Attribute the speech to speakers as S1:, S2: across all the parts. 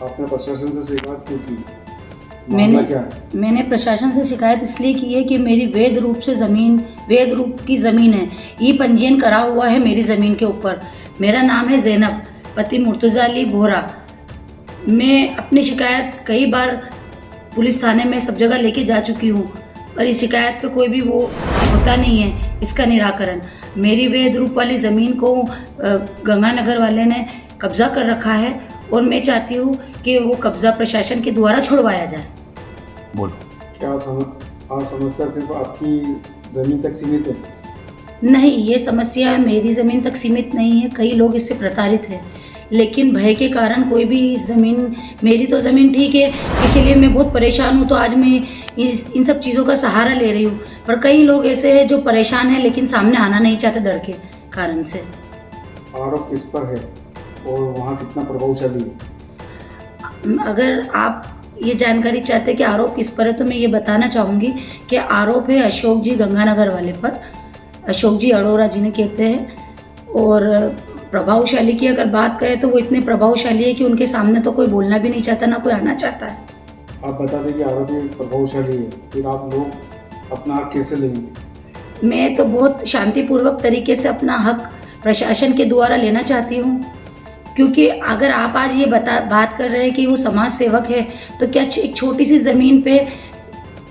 S1: आपने प्रशासन से शिकायत क्यों की? मामला क्या है?
S2: मैंने प्रशासन से शिकायत इसलिए की है कि मेरी वैध रूप की ज़मीन है। ई पंजीयन करा हुआ है मेरी ज़मीन के ऊपर। मेरा नाम है ज़ैनब, पति मुर्तज़ा अली बोहरा। मैं अपनी शिकायत कई बार पुलिस थाने में सब जगह लेके जा चुकी हूँ, पर इस शिकायत पे कोई भी वो होता नहीं है इसका निराकरण। मेरी वैध रूप वाली ज़मीन को गंगानगर वाले ने कब्ज़ा कर रखा है और मैं चाहती हूँ कि वो कब्ज़ा प्रशासन के द्वारा छुड़वाया जाए।
S1: बोलो। क्या समस्या सिर्फ आपकी ज़मीन तक सीमित है?
S2: नहीं, ये समस्या मेरी ज़मीन तक सीमित नहीं है, कई लोग इससे प्रताड़ित हैं, लेकिन भय के कारण कोई भी मेरी तो ज़मीन ठीक है कि चलिए मैं बहुत परेशान हूँ तो आज मैं इन सब चीज़ों का सहारा ले रही हूँ, पर कई लोग ऐसे हैं जो परेशान हैं लेकिन सामने आना नहीं चाहते डर के कारण से।
S1: आरोप किस पर है और वहाँ कितना प्रभावशाली है?
S2: अगर आप ये जानकारी चाहते हैं कि आरोप किस पर है तो मैं ये बताना चाहूँगी कि आरोप है अशोक जी गंगानगर वाले पर, अशोक जी अरोरा जिन्हें कहते हैं। और प्रभावशाली की अगर बात करें तो वो इतने प्रभावशाली है कि उनके सामने तो कोई बोलना भी नहीं चाहता, ना कोई आना चाहता है।
S1: आप बता दें कि आरोपी प्रभावशाली है, फिर आप लोग अपना हक कैसे लेंगे?
S2: मैं तो बहुत शांतिपूर्वक तरीके से अपना हक प्रशासन के द्वारा लेना चाहती हूँ, क्योंकि अगर आप आज ये बात कर रहे हैं कि वो समाज सेवक है तो क्या एक छोटी सी ज़मीन पे,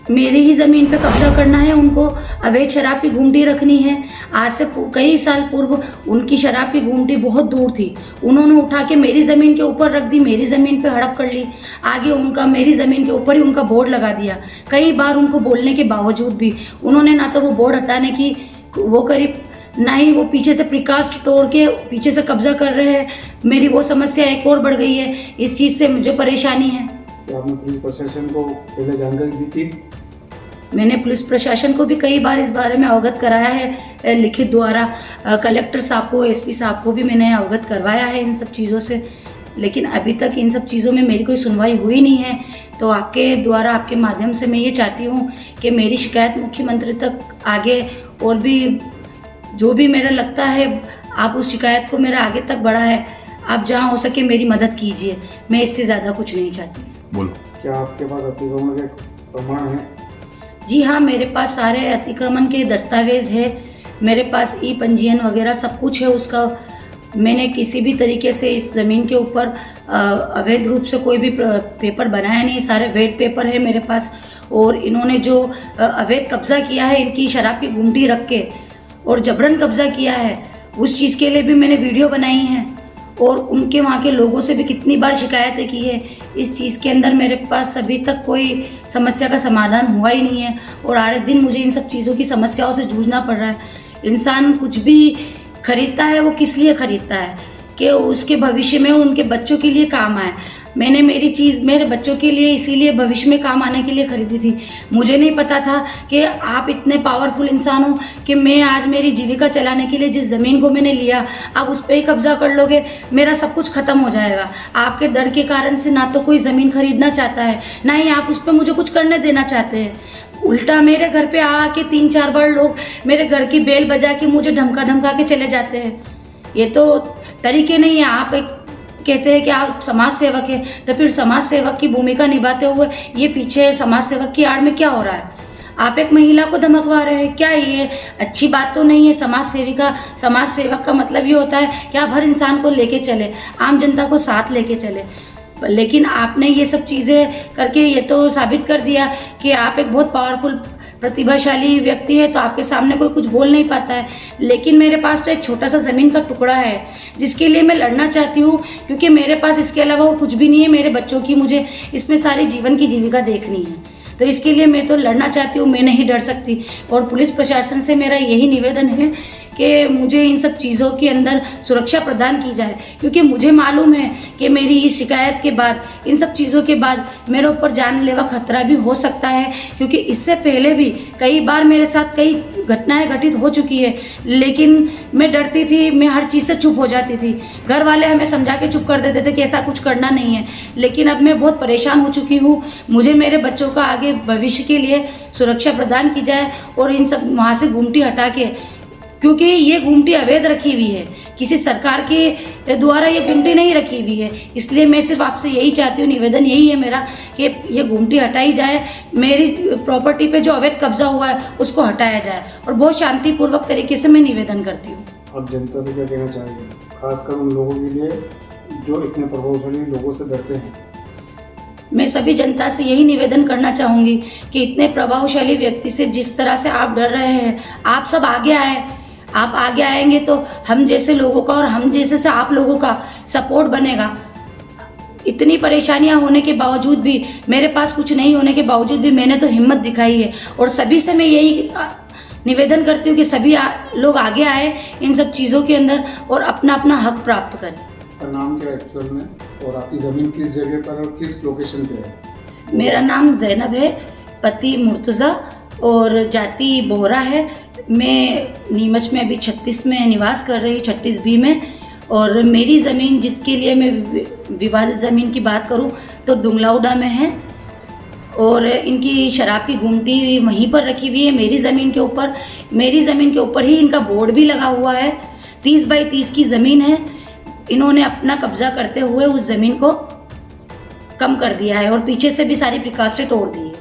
S2: मेरी ही ज़मीन पे कब्जा करना है उनको, अवैध शराब की घूंटी रखनी है। आज से कई साल पूर्व उनकी शराब की घूंटी बहुत दूर थी, उन्होंने उठा के मेरी ज़मीन के ऊपर रख दी, मेरी ज़मीन पे हड़प कर ली, आगे उनका मेरी ज़मीन के ऊपर ही उनका बोर्ड लगा दिया। कई बार उनको बोलने के बावजूद भी उन्होंने ना तो वो बोर्ड हटाने की वो करी, ना ही वो पीछे से प्रिकास्ट तोड़ के पीछे से कब्जा कर रहे हैं। मेरी वो समस्या एक और बढ़ गई है, इस चीज़ से मुझे परेशानी है।
S1: क्या आपने पुलिस प्रशासन को पहले जानकारी दी थी?
S2: मैंने पुलिस प्रशासन को भी कई बार इस बारे में अवगत कराया है, लिखित द्वारा कलेक्टर साहब को, एसपी साहब को भी मैंने अवगत करवाया है इन सब चीज़ों से, लेकिन अभी तक इन सब चीज़ों में मेरी कोई सुनवाई हुई नहीं है। तो आपके द्वारा, आपके माध्यम से मैं ये चाहती हूँ कि मेरी शिकायत मुख्यमंत्री तक आगे, और भी जो भी मेरा लगता है आप उस शिकायत को मेरा आगे तक बढ़ाएं, आप जहाँ हो सके मेरी मदद कीजिए, मैं इससे ज़्यादा कुछ नहीं चाहती।
S1: बोलो। क्या आपके पास अतिक्रमण के प्रमाण हैं?
S2: जी हाँ, मेरे पास सारे अतिक्रमण के दस्तावेज है, मेरे पास ई पंजीयन वगैरह सब कुछ है उसका। मैंने किसी भी तरीके से इस ज़मीन के ऊपर अवैध रूप से कोई भी पेपर बनाया नहीं, सारे वैध पेपर है मेरे पास। और इन्होंने जो अवैध कब्जा किया है इनकी शराब की गुमटी रख के और जबरन कब्जा किया है, उस चीज़ के लिए भी मैंने वीडियो बनाई है और उनके वहाँ के लोगों से भी कितनी बार शिकायतें की है। इस चीज़ के अंदर मेरे पास अभी तक कोई समस्या का समाधान हुआ ही नहीं है और आए दिन मुझे इन सब चीज़ों की समस्याओं से जूझना पड़ रहा है। इंसान कुछ भी खरीदता है वो किस लिए खरीदता है कि उसके भविष्य में उनके बच्चों के लिए काम आए। मैंने मेरी चीज़ मेरे बच्चों के लिए इसीलिए भविष्य में काम आने के लिए खरीदी थी। मुझे नहीं पता था कि आप इतने पावरफुल इंसान हो कि मैं आज मेरी जीविका चलाने के लिए जिस ज़मीन को मैंने लिया आप उस पर ही कब्जा कर लोगे, मेरा सब कुछ ख़त्म हो जाएगा। आपके डर के कारण से ना तो कोई ज़मीन खरीदना चाहता है, ना ही आप उस पर मुझे कुछ करने देना चाहते हैं। उल्टा मेरे घर पे आके 3-4 बार लोग मेरे घर की बेल बजा के मुझे धमका के चले जाते हैं। ये तो तरीके नहीं है। आप एक कहते हैं कि आप समाज सेवक है, तो फिर समाज सेवक की भूमिका निभाते हुए ये पीछे समाज सेवक की आड़ में क्या हो रहा है? आप एक महिला को धमकवा रहे हैं, क्या ये अच्छी बात तो नहीं है? समाज सेवक का मतलब ये होता है कि आप हर इंसान को लेके चले, आम जनता को साथ लेके चले। लेकिन आपने ये सब चीज़ें करके ये तो साबित कर दिया कि आप एक बहुत पावरफुल प्रतिभाशाली व्यक्ति है, तो आपके सामने कोई कुछ बोल नहीं पाता है। लेकिन मेरे पास तो एक छोटा सा ज़मीन का टुकड़ा है जिसके लिए मैं लड़ना चाहती हूँ, क्योंकि मेरे पास इसके अलावा और कुछ भी नहीं है। मेरे बच्चों की मुझे इसमें सारी जीवन की जीविका देखनी है, तो इसके लिए मैं तो लड़ना चाहती हूँ, मैं नहीं डर सकती। और पुलिस प्रशासन से मेरा यही निवेदन है कि मुझे इन सब चीज़ों के अंदर सुरक्षा प्रदान की जाए, क्योंकि मुझे मालूम है कि मेरी इस शिकायत के बाद, इन सब चीज़ों के बाद मेरे ऊपर जानलेवा खतरा भी हो सकता है। क्योंकि इससे पहले भी कई बार मेरे साथ कई घटनाएं घटित हो चुकी है, लेकिन मैं डरती थी, मैं हर चीज़ से चुप हो जाती थी। घर वाले हमें समझा के चुप कर देते थे कि ऐसा कुछ करना नहीं है। लेकिन अब मैं बहुत परेशान हो चुकी हूँ, मुझे मेरे बच्चों का आगे भविष्य के लिए सुरक्षा प्रदान की जाए और इन सब वहाँ से गुमटी हटा के क्योंकि ये गुमटी अवैध रखी हुई है, किसी सरकार के द्वारा ये गुमटी नहीं रखी हुई है। इसलिए मैं सिर्फ आपसे यही चाहती हूँ, निवेदन यही है मेरा कि ये गुमटी हटाई जाए, मेरी प्रॉपर्टी पे जो अवैध कब्जा हुआ है उसको हटाया जाए, और बहुत शांतिपूर्वक तरीके से मैं निवेदन करती हूँ।
S1: आप जनता से क्या कहना चाहेंगे, खासकर उन लोगों के लिए जो इतने प्रभावशाली लोगों से डरते हैं?
S2: मैं सभी जनता से यही निवेदन करना चाहूँगी कि इतने प्रभावशाली व्यक्ति से जिस तरह से आप डर रहे हैं, आप सब आगे आए। आप आगे आएंगे तो हम जैसे लोगों का और हम जैसे से आप लोगों का सपोर्ट बनेगा। इतनी परेशानियां होने के बावजूद भी, मेरे पास कुछ नहीं होने के बावजूद भी मैंने तो हिम्मत दिखाई है, और सभी से मैं यही निवेदन करती हूँ कि सभी लोग आगे आए इन सब चीज़ों के अंदर और अपना अपना हक प्राप्त करें।
S1: आपका नाम क्या है एक्चुअल में, और आपकी ज़मीन किस जगह पर और किस लोकेशन पे है?
S2: मेरा नाम जैनब है, पति मुर्तज़ा और जाति बोहरा है। मैं नीमच में अभी 36 में निवास कर रही हूँ, 36B में। और मेरी ज़मीन, जिसके लिए मैं विवादित ज़मीन की बात करूँ तो डुंगलाउडा में है, और इनकी शराब की गुमटी वहीं पर रखी हुई है मेरी ज़मीन के ऊपर। मेरी ज़मीन के ऊपर ही इनका बोर्ड भी लगा हुआ है। 30 बाई 30 की ज़मीन है। इन्होंने अपना कब्जा करते हुए उस ज़मीन को कम कर दिया है और पीछे से भी सारी प्रिकॉशन तोड़ दी है।